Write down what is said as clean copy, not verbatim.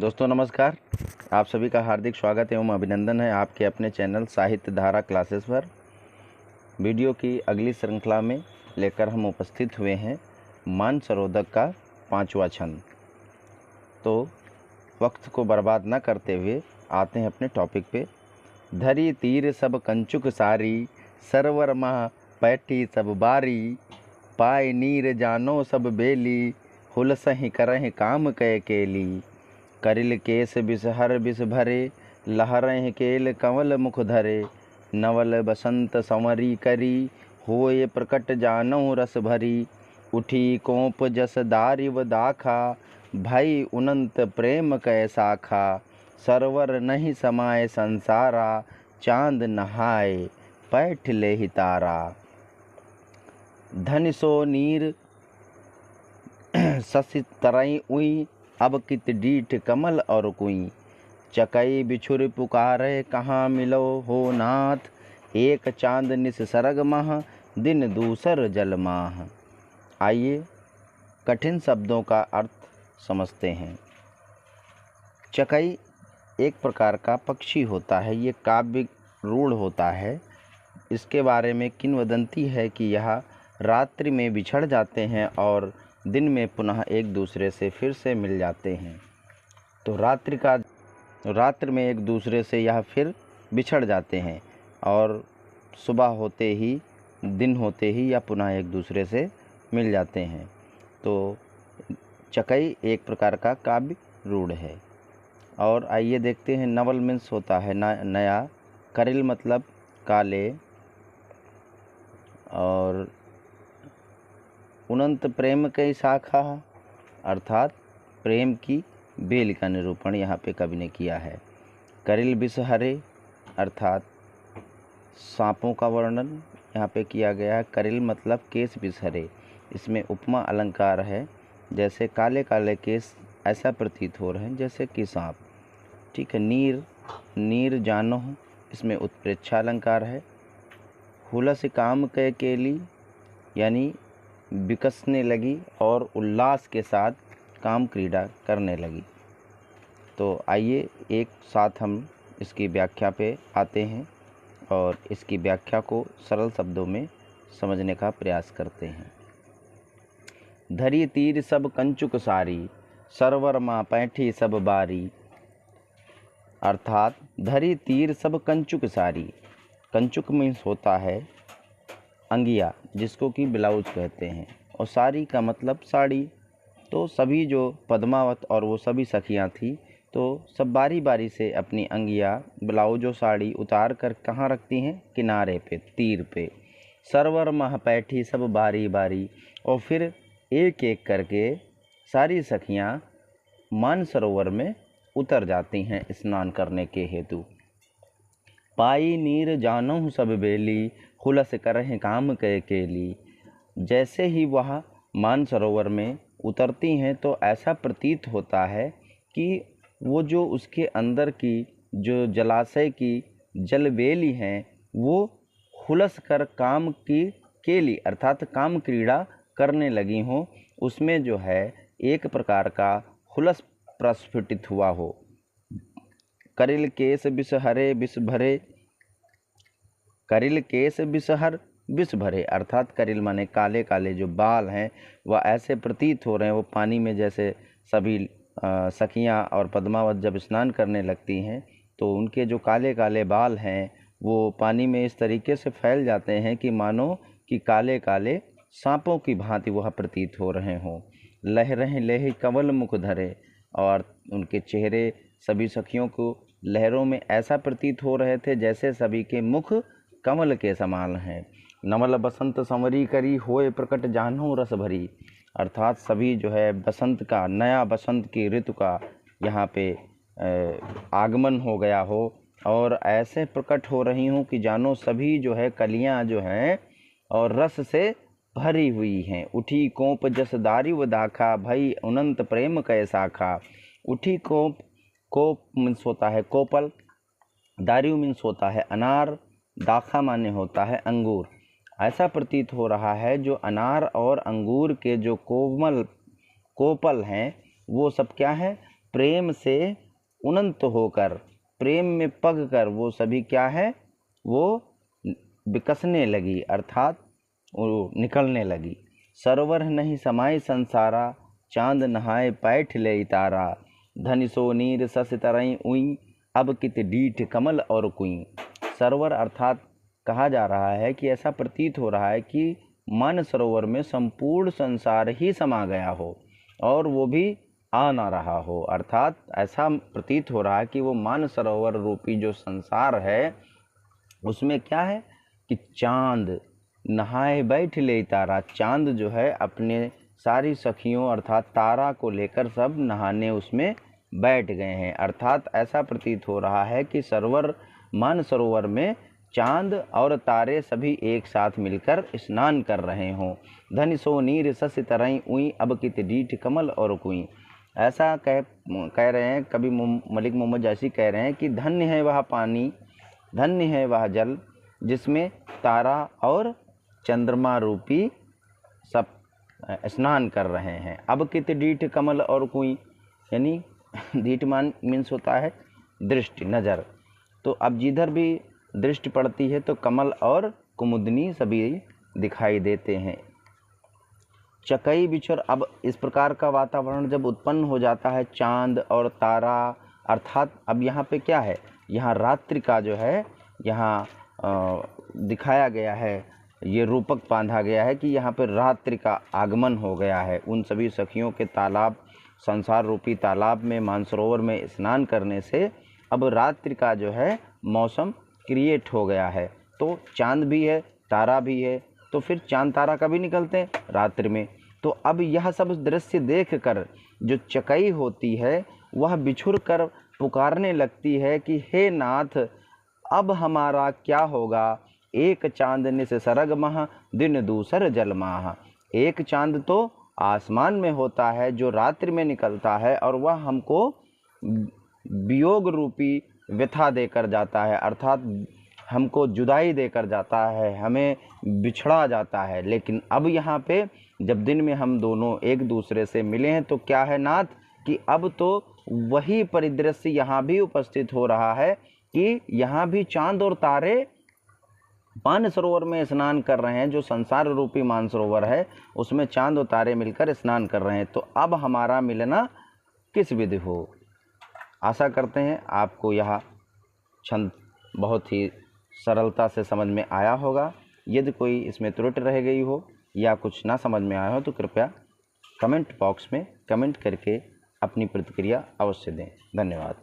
दोस्तों नमस्कार। आप सभी का हार्दिक स्वागत एवं अभिनंदन है आपके अपने चैनल साहित्य धारा क्लासेस पर। वीडियो की अगली श्रृंखला में लेकर हम उपस्थित हुए हैं मानसरोवर का 5वां छंद। तो वक्त को बर्बाद न करते हुए आते हैं अपने टॉपिक पे। धरी तीर सब कंचुक सारी, सरवर मह पैठी सब बारी, पाए नीर जानो सब बेली, हुलसहि करहि काम कै केली, करिल केस बिसहर बिस भरे, लहरहि केल कंवल मुख धरे, नवल बसंत संवरी करी, होए प्रकट जानौ रस भरी, उठी कोप जस दारिव दाखा, भई उनंत प्रेम कै साखा, सरवर नहीं समाये संसारा, चांद नहाए पैठ लेहि तारा, धन सो नीर शशि तरई उई, अब कित डीठ कमल और कुई, चकई बिछुर पुकारे कहाँ मिलो हो नाथ, एक चांद निस सरग मह, दिन दूसर जल माह। आइए कठिन शब्दों का अर्थ समझते हैं। चकई एक प्रकार का पक्षी होता है, ये काव्य रूढ़ होता है। इसके बारे में किंवदंती है कि यह रात्रि में बिछड़ जाते हैं और दिन में पुनः एक दूसरे से फिर से मिल जाते हैं। तो रात्रि में एक दूसरे से यह फिर बिछड़ जाते हैं और सुबह होते ही, दिन होते ही, या पुनः एक दूसरे से मिल जाते हैं। तो चकई एक प्रकार का काव्य रूढ़ है। और आइए देखते हैं, नवल मीन्स होता है नया, करिल मतलब काले, और उनंत प्रेम कई शाखा अर्थात प्रेम की बेल का निरूपण यहाँ पे कवि ने किया है। करिल बिसहरे अर्थात सांपों का वर्णन यहाँ पे किया गया है। करिल मतलब केस बिसहरे, इसमें उपमा अलंकार है। जैसे काले काले केस ऐसा प्रतीत हो रहे हैं जैसे कि सांप। ठीक है। नीर जानो, इसमें उत्प्रेक्षा अलंकार है। हुलस काम कै केली, यानी विकसने लगी और उल्लास के साथ काम क्रीड़ा करने लगी। तो आइए एक साथ हम इसकी व्याख्या पे आते हैं और इसकी व्याख्या को सरल शब्दों में समझने का प्रयास करते हैं। धरी तीर सब कंचुक सारी, सरवर माँ पैठी सब बारी, अर्थात धरी तीर सब कंचुक सारी। कंचुक मीन्स होता है अंगिया, जिसको कि ब्लाउज कहते हैं, और साड़ी का मतलब साड़ी। तो सभी जो पद्मावत और वो सभी सखियां थी, तो सब बारी बारी से अपनी अंगिया, ब्लाउज और साड़ी उतार कर कहाँ रखती हैं? किनारे पे, तीर पे। सरवर मह पैठी सब बारी बारी, और फिर एक एक करके सारी सखियां मानसरोवर में उतर जाती हैं स्नान करने के हेतु। पाई नीर जानहु सब बेली, हुलस करहि काम कै केली। जैसे ही वह मानसरोवर में उतरती हैं तो ऐसा प्रतीत होता है कि वो जो उसके अंदर की जो जलाशय की जलवेली हैं वो हुलस कर काम की केली अर्थात काम क्रीड़ा करने लगी हों। उसमें जो है एक प्रकार का हुलस प्रस्फुटित हुआ हो। करिल केस बिसहरे बिस भरे, करिल केस बिसहर बिस भरे अर्थात करिल माने काले काले जो बाल हैं वह ऐसे प्रतीत हो रहे हैं। वो पानी में जैसे सभी सखियां और पद्मावत जब स्नान करने लगती हैं तो उनके जो काले काले बाल हैं वो पानी में इस तरीके से फैल जाते हैं कि मानो कि काले काले सांपों की भांति वह प्रतीत हो रहे हों। लहरें लेहि कंवल मुख धरे, और उनके चेहरे सभी सखियों को लहरों में ऐसा प्रतीत हो रहे थे जैसे सभी के मुख कमल के समान हैं। नवल बसंत संवरी करी, होए प्रकट जानहु रस भरी, अर्थात सभी जो है बसंत का, नया बसंत की ऋतु का यहाँ पे आगमन हो गया हो और ऐसे प्रकट हो रही हूँ कि जानो सभी जो है कलियाँ जो हैं और रस से भरी हुई हैं। उठी कोप जस दारिव दाखा, भई अनंत प्रेम कै साखा। उठी कोप मीन्स होता है कोपल, दारिव मीन्स होता है अनार, दाखा माने होता है अंगूर। ऐसा प्रतीत हो रहा है जो अनार और अंगूर के जो कोपल हैं वो सब क्या है? प्रेम से उन्नत होकर, प्रेम में पग कर वो सभी क्या है, वो विकसने लगी, अर्थात वो निकलने लगी। सरोवर नहीं समाये संसारा, चांद नहाए पैठ ले तारा। धन सो नीर सस तरई उई, अब कित डीठ कमल और कुई। सरोवर अर्थात कहा जा रहा है कि ऐसा प्रतीत हो रहा है कि मान सरोवर में संपूर्ण संसार ही समा गया हो और वो भी आ ना रहा हो। अर्थात ऐसा प्रतीत हो रहा है कि वो मान सरोवर रूपी जो संसार है उसमें क्या है कि चांद नहाए बैठ ले तारा। चांद जो है अपने सारी सखियों अर्थात तारा को लेकर सब नहाने उसमें बैठ गए हैं। अर्थात ऐसा प्रतीत हो रहा है कि सरोवर मान सरोवर में चांद और तारे सभी एक साथ मिलकर स्नान कर रहे हों। धन सो नीर सस तरई उई, अब कित डीठ कमल और कुई। ऐसा कह रहे हैं कवि मलिक मोहम्मद जायसी कह रहे हैं कि धन्य है वह पानी, धन्य है वह जल, जिसमें तारा और चंद्रमा रूपी सब स्नान कर रहे हैं। अब कित डीठ कमल और कुई, यानी डीठ मीन्स होता है दृष्टि, नज़र। तो अब जिधर भी दृष्टि पड़ती है तो कमल और कुमुदनी सभी दिखाई देते हैं। चकई बिछुर, अब इस प्रकार का वातावरण जब उत्पन्न हो जाता है चांद और तारा, अर्थात अब यहाँ पे क्या है, यहाँ रात्रि का जो है यहाँ दिखाया गया है, ये रूपक बांधा गया है कि यहाँ पर रात्रि का आगमन हो गया है। उन सभी सखियों के तालाब, संसार रूपी तालाब में मानसरोवर में स्नान करने से अब रात्रि का जो है मौसम क्रिएट हो गया है। तो चांद भी है, तारा भी है, तो फिर चांद तारा कभी निकलते हैं रात्रि में। तो अब यह सब दृश्य देखकर जो चकई होती है वह बिछुर कर पुकारने लगती है कि हे नाथ, अब हमारा क्या होगा। एक चांदनी से सरग माह, दिन दूसर जल माह। एक चांद तो आसमान में होता है जो रात्रि में निकलता है और वह हमको वियोग रूपी व्यथा देकर जाता है, अर्थात हमको जुदाई देकर जाता है, हमें बिछड़ा जाता है। लेकिन अब यहाँ पे जब दिन में हम दोनों एक दूसरे से मिले हैं तो क्या है नाथ कि अब तो वही परिदृश्य यहाँ भी उपस्थित हो रहा है कि यहाँ भी चांद और तारे मानसरोवर में स्नान कर रहे हैं। जो संसार रूपी मानसरोवर है उसमें चांद और तारे मिलकर स्नान कर रहे हैं। तो अब हमारा मिलना किस विधि हो। आशा करते हैं आपको यह छंद बहुत ही सरलता से समझ में आया होगा। यदि कोई इसमें त्रुटि रह गई हो या कुछ ना समझ में आया हो तो कृपया कमेंट बॉक्स में कमेंट करके अपनी प्रतिक्रिया अवश्य दें। धन्यवाद।